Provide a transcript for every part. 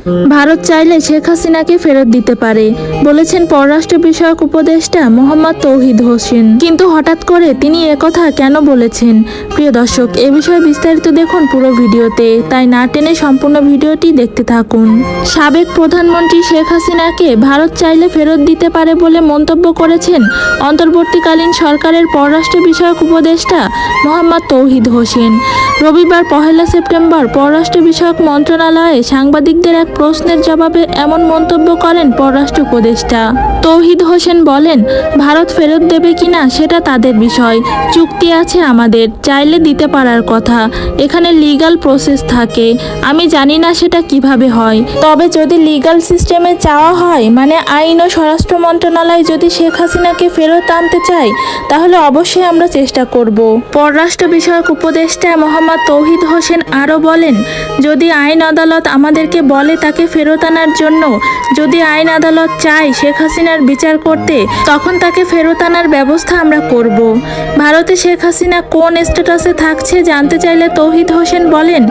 ভারত চাইলে শেখ হাসিনাকে ফেরত দিতে পারে, বলেছেন পররাষ্ট্র বিষয়ক উপদেষ্টা মোহাম্মদ তৌহিদ হোসেন। কিন্তু হঠাৎ করে তিনি একথা কেন বলেছেন? প্রিয় দর্শক, এ বিষয়ে বিস্তারিত দেখুন পুরো ভিডিওতে, তাই না টেনে সম্পূর্ণ ভিডিওটি দেখতে থাকুন। সাবেক প্রধানমন্ত্রী শেখ হাসিনাকে ভারত চাইলে ফেরত দিতে পারে বলে মন্তব্য করেছেন অন্তর্বর্তীকালীন সরকারের পররাষ্ট্র বিষয়ক উপদেষ্টা মোহাম্মদ তৌহিদ হোসেন। রবিবার 1 সেপ্টেম্বর পররাষ্ট্র বিষয়ক মন্ত্রণালয়ে সাংবাদিকদের এক প্রশ্নের জবাবে এমন মন্তব্য করেন পররাষ্ট্র উপদেষ্টা। তৌহিদ হোসেন বলেন, ভারত ফেরত দেবে কিনা সেটা তাদের বিষয়, চুক্তি আছে আমাদের, চাইলে দিতে পারার কথা, এখানে লিগ্যাল প্রসেস থাকে, আমি জানি না সেটা কিভাবে হয়, তবে যদি লিগ্যাল সিস্টেমে চাওয়া হয়, মানে আইন ও স্বরাষ্ট্র মন্ত্রণালয় যদি শেখ হাসিনাকে ফেরত আনতে চায়, তাহলে অবশ্যই আমরা চেষ্টা করব। পররাষ্ট্র বিষয়ক উপদেষ্টা মোহাম্মদ তৌহিদ হোসেন আরও বলেন, যদি আইন আদালত আমাদেরকে বলে তাকে ফেরত আনার জন্য, যদি আইন আদালত চায় শেখ হাসিনার বিচার করতে, তখন তাকে ফেরত আনার ব্যবস্থা আমরা করব। ভারতে শেখ হাসিনা কোন স্ট্যাটাসে থাকছে জানতে চাইলে তৌহিদ হোসেন বলেন,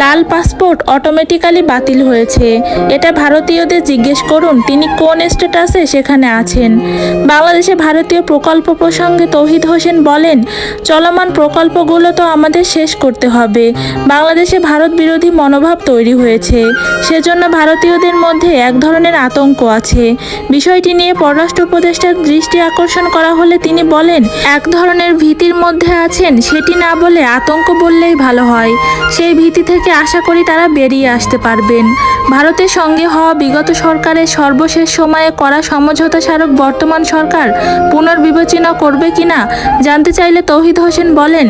লাল পাসপোর্ট অটোমেটিক্যালি বাতিল হয়েছে, এটা ভারতীয়দের জিজ্ঞেস করুন তিনি কোন স্ট্যাটাসে সেখানে আছেন। বাংলাদেশে ভারতীয় প্রকল্প প্রসঙ্গে তৌহিদ হোসেন বলেন, চলমান প্রকল্পগুলো তো আমাদের শেষ করতে হবে। বাংলাদেশে ভারত বিরোধী মনোভাব তৈরি হয়েছে, সেজন্য ভারতীয়দের মধ্যে এক ধরনের আতঙ্ক আছে। বিষয়টি নিয়ে পররাষ্ট্র উপদেষ্টার দৃষ্টি আকর্ষণ করা হলে তিনি বলেন, এক ধরনের ভীতির মধ্যে আছেন, সেটি না বলে আতঙ্ক বললেই ভালো হয়। সেই ভীতি থেকে আশা করি তারা বেরিয়ে আসতে পারবেন। ভারতের সঙ্গে হওয়া বিগত সরকারের সর্বশেষ সময়ে করা সমঝোতা স্মারক বর্তমান সরকার পুনর্বিবেচনা করবে কিনা জানতে চাইলে তৌহিদ হোসেন বলেন,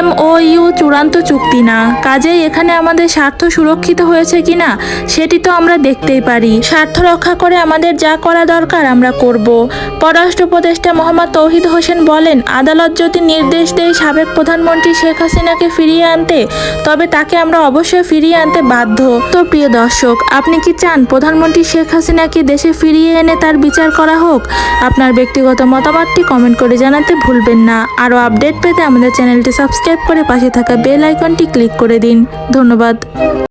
MOU চূড়ান্ত চুক্তি না, কাজেই এখানে আমাদের স্বার্থ সুরক্ষিত হয়েছে কিনা সেটি তো আমরা দেখতেই পারি। স্বার্থ রক্ষা করে আমাদের যা করা দরকার আমরা করব। পররাষ্ট্র উপদেষ্টা মোহাম্মদ তৌহিদ হোসেন বলেন, আদালত যদি নির্দেশ দেয় সাবেক প্রধানমন্ত্রী শেখ হাসিনাকে ফিরিয়ে আনতে, তবে তাকে আমরা অবশ্যই ফিরিয়ে আনতে বাধ্য। তো প্রিয় দর্শক, আপনি কি চান প্রধানমন্ত্রী শেখ হাসিনাকে দেশে ফিরিয়ে এনে তার বিচার করা হোক? আপনার ব্যক্তিগত মতামতটি কমেন্ট করে জানাতে ভুলবেন না। আরও আপডেট পেতে আমাদের চ্যানেলটি সাবস্ক্রাইব করে পাশে থাকা বেল আইকনটি ক্লিক করে দিন। ধন্যবাদ।